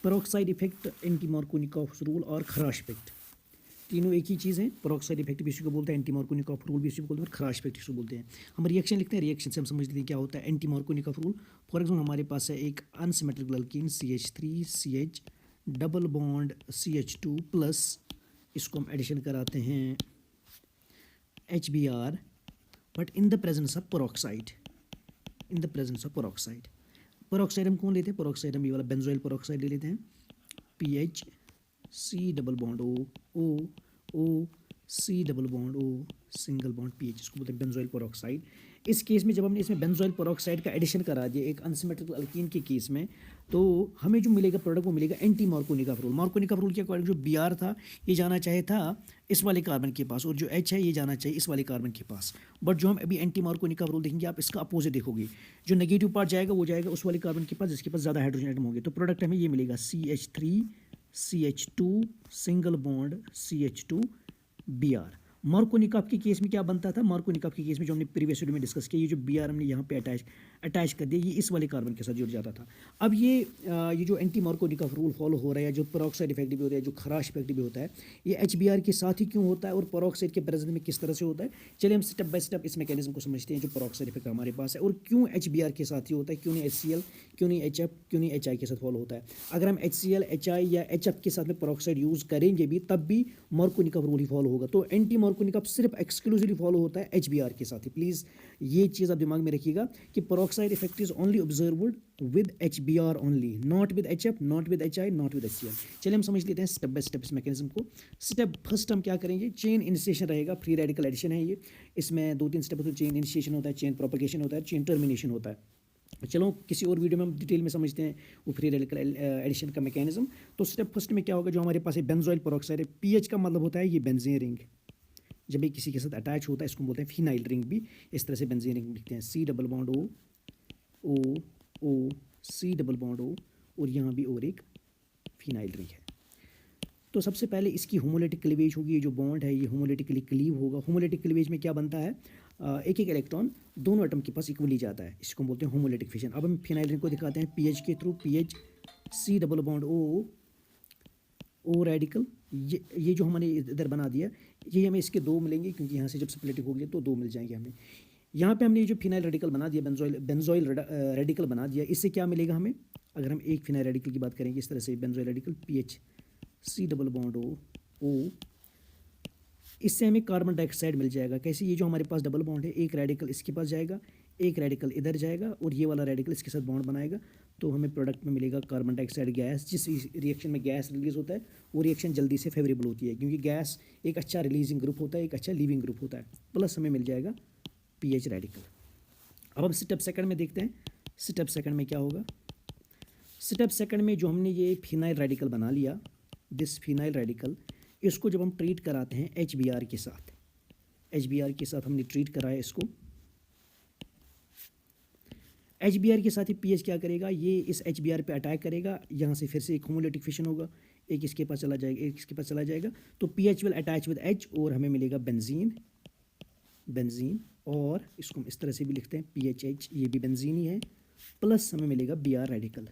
Peroxide effect, anti Markovnikov rule और Kharasch effect, तीनों एक ही चीज़ है। पेरोक्साइड इफेक्ट भी इसी को बोलते हैं, एंटी मार्कोनिकॉफ रूल भी इसी को बोलते हैं, और खराश इफेक्ट इसको बोलते हैं। हम रिएक्शन लिखते हैं, रिएक्शन से हम समझ लेते हैं क्या होता है। Anti Markovnikov rule, for example हमारे पास है एक unsymmetrical alkyne CH3CH double bond CH2 plus, इसको हम एडिशन कराते हैं HBr, but in the presence of peroxide, in the presence of peroxide. Peroxide हम कौन लेते हैं, पेरोक्साइड हम ये वाला बेंजोइल पेरोक्साइड ले लेते हैं, PH C double bond O C double bond O single bond PH, इसको बोलते हैं बेंजोइल पेरोक्साइड। इस केस में जब हमने इसमें बेंजोइल पेरोक्साइड का एडिशन करा दिया एक अनसिमेट्रिकल अल्कीन के केस में, तो हमें जो मिलेगा प्रोडक्ट वो मिलेगा anti Markovnikov rule. Markovnikov rule के अकॉर्डिंग जो Br था ये जाना चाहिए था इस वाले कार्बन के पास, और जो H है ये जाना चाहिए इस वाले कार्बन के पास। बट जो हम अभी एंटी मार्कोनिकॉफ रूल देखेंगे, आप इसका अपोजिट देखोगे, जो नेगेटिव पार्ट जाएगा वो जाएगा उस वाले कार्बन के पास जिसके पास ज़्यादा हाइड्रोजन एटम होंगे। तो प्रोडक्ट हमें ये मिलेगा CH3CH2 single bond CH2 Br। Markovnikov के केस में क्या बनता था, मार्कोनिकॉफ के केस में जो हमने प्रीवियस वीडियो में डिस्कस किया, ये जो Br हमने यहाँ पे अटैच कर दिया, ये इस वाले कार्बन के साथ जुड़ जाता था। अब ये जो एंटी मार्कोनिकॉफ रूल फॉलो हो रहा है, जो पेरोक्साइड इफेक्ट भी होता है, जो खराश इफेक्ट भी होता है, ये HBr के साथ ही क्यों होता है और पेरोक्साइड के प्रेजेंस में किस तरह से होता है। चलिए हम स्टेप बाय स्टेप इस मैकेनिज्म को समझते हैं जो पेरोक्साइड इफेक्ट हमारे पास है, और क्यों HBr के साथ ही होता है, क्यों नहीं HCl, क्यों नहीं HF, क्यों नहीं HI के साथ फॉलो होता है। अगर हम HCl, HI या HF के साथ में पेरोक्साइड यूज़ करेंगे भी, तब भी मार्कोनिकॉफ रूल ही फॉलो होगा। तो एंटी मार्कोनिकॉफ सिर्फ एक्सक्लूसिवली फॉलो होता है HBr के साथ ही। प्लीज़ ये चीज़ आप दिमाग में रखिएगा कि peroxide effect is only observed with HBr only, not with HF, not with HI, not with HCl। चलिए हम समझ लेते हैं स्टेप बाय स्टेप इस मैकेनिज्म को। स्टेप फर्स्ट हम क्या करेंगे, चेन इनिशिएशन रहेगा, फ्री रेडिकल एडिशन है ये। इसमें 2-3 स्टेप होते हैं, चेन इनिशिएशन होता है, चेन प्रोपगेशन होता है, चेन टर्मिनेशन होता है। चलो किसी और वीडियो में हम डिटेल में समझते हैं वो फ्री रेडिकल एडिशन का मैकेनिज्म। तो स्टेप फर्स्ट में क्या होगा, जो हमारे पास है बेंजोइल पेरोक्साइड है, PH का मतलब होता है ये बेंजीन रिंग, जब ये किसी के साथ अटैच होता है इसको बोलते हैं फिनाइल रिंग, भी इस तरह से बेंजीन रिंग लिखते हैं, C double bond O C double bond O, और यहाँ भी और एक फिनाइल रिंग है। तो सबसे पहले इसकी होमोलिटिक क्लीवेज होगी, ये जो बॉन्ड है ये होमोलिटिकली क्लीव होगा। होमोलिटिक क्लीवेज में क्या बनता है, एक एक इलेक्ट्रॉन दोनों एटम के पास इक्वली जाता है, इसको बोलते हैं होमोलिटिक फिशन। अब हम फिनाइल रिंग को दिखाते हैं PH के through, PH C double bond O radical, ये जो हमने इधर बना दिया, ये हमें इसके 2 मिलेंगे क्योंकि यहाँ से जब स्प्लिटिंग होगी तो 2 मिल जाएंगे हमें। यहाँ पे हमने ये जो फिनाइल रेडिकल बना दिया, बेंजोइल रेडिकल बना दिया, इससे क्या मिलेगा हमें, अगर हम एक फिनाइल रेडिकल की बात करेंगे इस तरह से, benzoyl radical PH C double bond O, इससे हमें कार्बन डाइऑक्साइड मिल जाएगा। कैसे, ये जो हमारे पास डबल बॉन्ड है, एक रेडिकल इसके पास जाएगा, एक रेडिकल इधर जाएगा, और ये वाला रेडिकल इसके साथ बॉन्ड बनाएगा, तो हमें प्रोडक्ट में मिलेगा कार्बन डाइऑक्साइड गैस। जिस रिएक्शन में गैस रिलीज होता है वो रिएक्शन जल्दी से फेवरेबल होती है, क्योंकि गैस एक अच्छा रिलीजिंग ग्रुप होता है, एक अच्छा लीविंग ग्रुप होता है, प्लस हमें मिल जाएगा PH रेडिकल। अब हम स्टेप सेकंड में देखते हैं, स्टेप सेकंड में क्या होगा। स्टेप सेकंड में जो हमने ये फिनाइल रेडिकल बना लिया, दिस फिनाइल रेडिकल, इसको जब हम ट्रीट कराते हैं HBr के साथ, HBr के साथ हमने ट्रीट कराया इसको, HBr के साथ ही PH क्या करेगा, ये इस HBr पे अटैक करेगा, यहाँ से फिर से एक होमोलिटिक फिशन होगा, एक इसके पास चला जाएगा, एक इसके पास चला जाएगा, तो PH will attach with H और हमें मिलेगा बेंजीन, और इसको हम इस तरह से भी लिखते हैं PHH, ये भी बेंजीन ही है, प्लस हमें मिलेगा Br रेडिकल।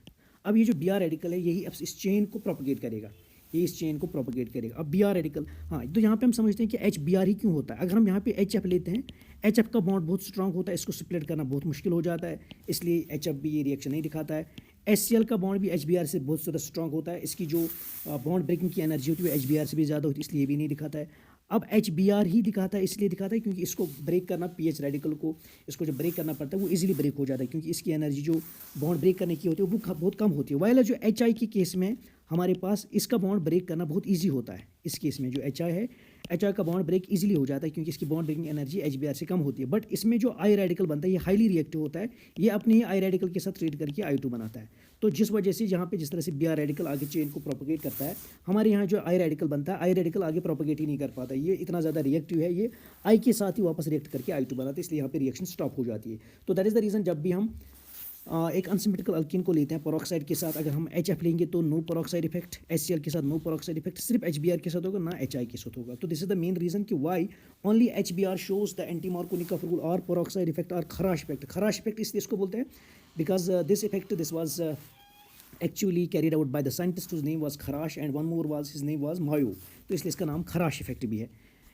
अब ये जो Br रेडिकल है यही अब इस चेन को प्रोपगेट करेगा, ये इस चेन को प्रोपगेट करेगा। अब Br रेडिकल, हाँ, तो यहाँ पे हम समझते हैं कि HBr ही क्यों होता है। अगर हम यहाँ पे HF लेते हैं, HF का बॉन्ड बहुत स्ट्रांग होता है, इसको स्प्लिट करना बहुत मुश्किल हो जाता है, इसलिए HF भी ये रिएक्शन नहीं दिखाता है। HCl का बॉन्ड भी HBr से बहुत ज़्यादा स्ट्रांग होता है, इसकी जो बॉन्ड ब्रेकिंग की एनर्जी होती है वो HBr से भी ज़्यादा होती है, इसलिए भी नहीं दिखाता है। अब HBr ही दिखाता है, इसलिए दिखाता है क्योंकि इसको ब्रेक करना, PH रेडिकल को इसको जब ब्रेक करना पड़ता है वो इजीली ब्रेक हो जाता है, क्योंकि इसकी एनर्जी जो बॉन्ड ब्रेक करने की होती है वो बहुत कम होती है। वाइल जो HI के केस में हमारे पास इसका बॉन्ड ब्रेक करना बहुत ईजी होता है। इस केस में जो HI है, HI का बॉन्ड ब्रेक इजीली हो जाता है क्योंकि इसकी बॉन्ड ब्रेकिंग एनर्जी HBr से कम होती है। बट इसमें जो I रेडिकल बनता है ये हाईली रिएक्टिव होता है, ये अपने ही I रेडिकल के साथ ट्रीट करके I2 बनाता है। तो जिस वजह से यहाँ पे जिस तरह से Br रेडिकल आगे चेन को प्रोपगेट करता है, हमारे यहाँ जो I रेडिकल बनता है, I रेडिकल आगे प्रोपगेट ही नहीं कर पाता, ये इतना ज़्यादा रिएक्टिव है, ये I के साथ ही वापस रिएक्ट करके I2 बनाता है, इसलिए यहाँ पे रिएक्शन स्टॉप हो जाती है। तो दैट इज़ द रीज़न जब भी हम एक अनसिमेट्रिकल अल्कीन को लेते हैं पेरोक्साइड के साथ, अगर हम HF लेंगे तो नो पेरोक्साइड इफेक्ट, HCl के साथ नो पेरोक्साइड इफेक्ट, सिर्फ HBr के साथ होगा, ना HI के साथ होगा। तो this is the main reason कि why only HBr shows the anti Markovnikov rule और पेरोक्साइड इफेक्ट और खराश इफेक्ट। खराश इफेक्ट इसलिए इसको बोलते हैं because this effect this was actually carried out by the scientist whose name was Kharasch and one more was his name was Mayo, तो इसलिए इसका नाम खराश इफेक्ट भी है।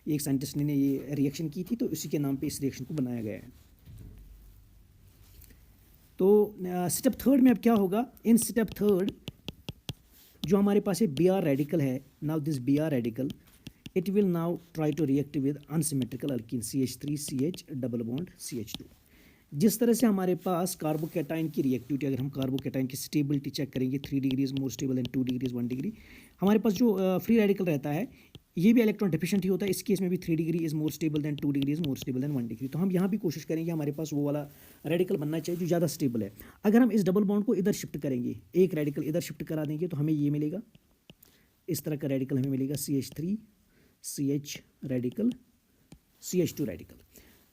एक साइंटिस्ट ने ये रिएक्शन की थी तो उसी के नाम पे इस रिएक्शन को बनाया गया है। तो स्टेप थर्ड में अब क्या होगा, इन स्टेप थर्ड जो हमारे पास ये बी आर रेडिकल है, now this B R radical it will now try to react with unsymmetrical alkene CH3 CH double bond CH2। जिस तरह से हमारे पास कार्बोकैटाइन की रिएक्टिविटी, अगर हम कार्बोकैटाइन की स्टेबिलिटी चेक करेंगे 3 degree is more stable and 2 degree is 1 degree, हमारे पास जो फ्री रेडिकल रहता है ये भी इलेक्ट्रॉन डिफिशिएंट ही होता है, इस केस में भी 3 degree is more stable then 2 degree is more stable then 1 degree. तो हम यहाँ भी कोशिश करेंगे हमारे पास वो वाला रेडिकल बनना चाहिए जो ज़्यादा स्टेबल है। अगर हम इस डबल बॉन्ड को इधर शिफ्ट करेंगे, एक रेडिकल इधर शिफ्ट करा देंगे तो हमें ये मिलेगा, इस तरह का रेडिकल हमें मिलेगा CH3 CH radical CH2 radical.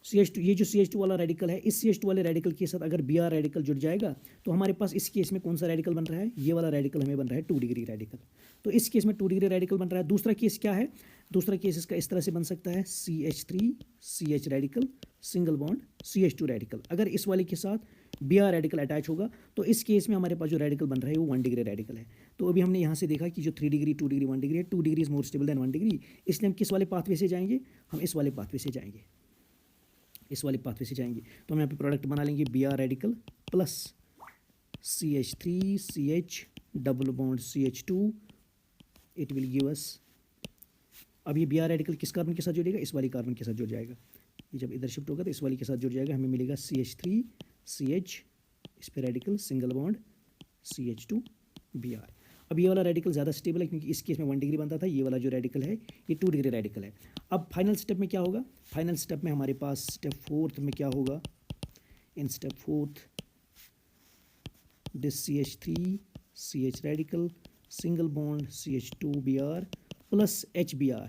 CH2 ये जो CH2 वाला रेडिकल है, इस CH2 वाले रेडिकल के साथ अगर Br रेडिकल जुड़ जाएगा तो हमारे पास इस केस में कौन सा रेडिकल बन रहा है, ये वाला रेडिकल हमें बन रहा है 2 डिग्री रेडिकल। तो इस केस में 2 डिग्री रेडिकल बन रहा है। दूसरा केस क्या है, दूसरा केस इसका इस तरह से बन सकता है CH3 CH radical single bond CH2 radical. अगर इस वाले के साथ Br रेडिकल अटैच होगा तो इस केस में हमारे पास जो रेडिकल बन रहा है वो 1 डिग्री रेडिकल है। तो अभी हमने यहाँ से देखा कि जो 3 डिग्री 2 डिग्री 1 डिग्री है, 2 degree is more stable then 1 degree, इसलिए हम किस वाले पाथवे से जाएंगे, हम इस वाले पाथवे से जाएंगे, इस वाले पाथवे से जाएंगे। तो हम यहाँ पे प्रोडक्ट बना लेंगे Br radical plus CH3 CH double bond CH2, it will give us, अब ये Br रेडिकल किस कार्बन के साथ जुड़ेगा, इस वाली कार्बन के साथ जुड़ जाएगा। ये जब इधर शिफ्ट होगा तो इस वाली के साथ जुड़ जाएगा, हमें मिलेगा CH3 CH, इस पे radical single bond CH2 Br। अब ये वाला रेडिकल ज़्यादा स्टेबल है क्योंकि इस केस में 1 डिग्री बनता था, ये वाला जो रेडिकल है ये 2 डिग्री रेडिकल है। अब फाइनल स्टेप में क्या होगा, फाइनल स्टेप में हमारे पास स्टेप फोर्थ में क्या होगा, in step fourth this CH3 CH radical single bond CH2 Br plus HBr,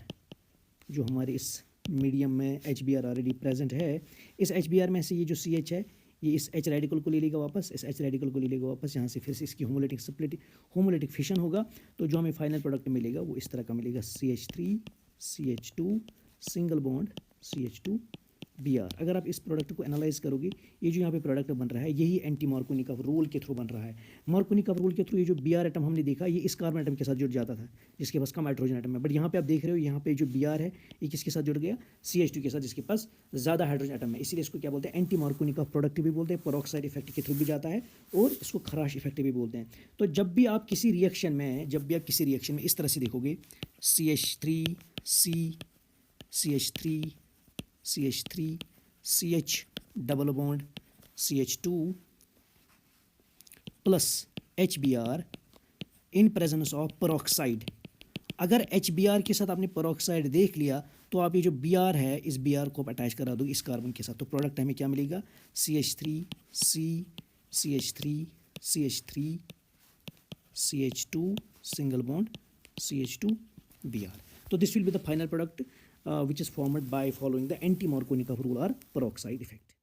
जो हमारे इस मीडियम में HBr ऑलरेडी प्रेजेंट है, इस HBr में से ये जो CH है ये इस H रेडिकल को ले लेगा वापस, इस H रेडिकल को ले लेगा वापस, यहाँ से फिर से इसकी होमोलिटिक स्प्लिट होमोलिटिक फिशन होगा। तो जो हमें फाइनल प्रोडक्ट मिलेगा वो इस तरह का मिलेगा, CH3 CH2 single bond CH2 Br। अगर आप इस प्रोडक्ट को एनालाइज करोगे, ये जो यहाँ पे प्रोडक्ट बन रहा है यही एंटी मार्कोनिकॉफ रूल के थ्रू बन रहा है। मार्कोनिकॉफ रूल के थ्रू ये जो Br एटम हमने देखा ये इस कार्बन एटम के साथ जुड़ जाता था जिसके पास कम हाइड्रोजन एटम है, बट यहाँ पे आप देख रहे हो यहाँ पे जो Br है ये किसके साथ जुड़ गया, CH2 के साथ जिसके पास ज़्यादा हाइड्रोजन एटम है। इसीलिए इसको क्या बोलते हैं, एंटी मार्कोनिकॉफ प्रोडक्ट भी बोलते हैं, पेरोक्साइड इफेक्ट के थ्रू भी जाता है और इसको खराश इफेक्ट भी बोलते हैं। तो जब भी आप किसी रिएक्शन में इस तरह से देखोगे CH3 CH3 CH double bond CH2 plus HBr in presence of peroxide. अगर HBr के साथ आपने पेरोक्साइड देख लिया तो आप ये जो Br है इस Br को आप अटैच करा दो इस कार्बन के साथ, तो प्रोडक्ट हमें क्या मिलेगा, CH3 CH3 CH2 single bond CH2 Br। तो this will be the final product which is formed by following the anti-Markovnikov rule or peroxide effect.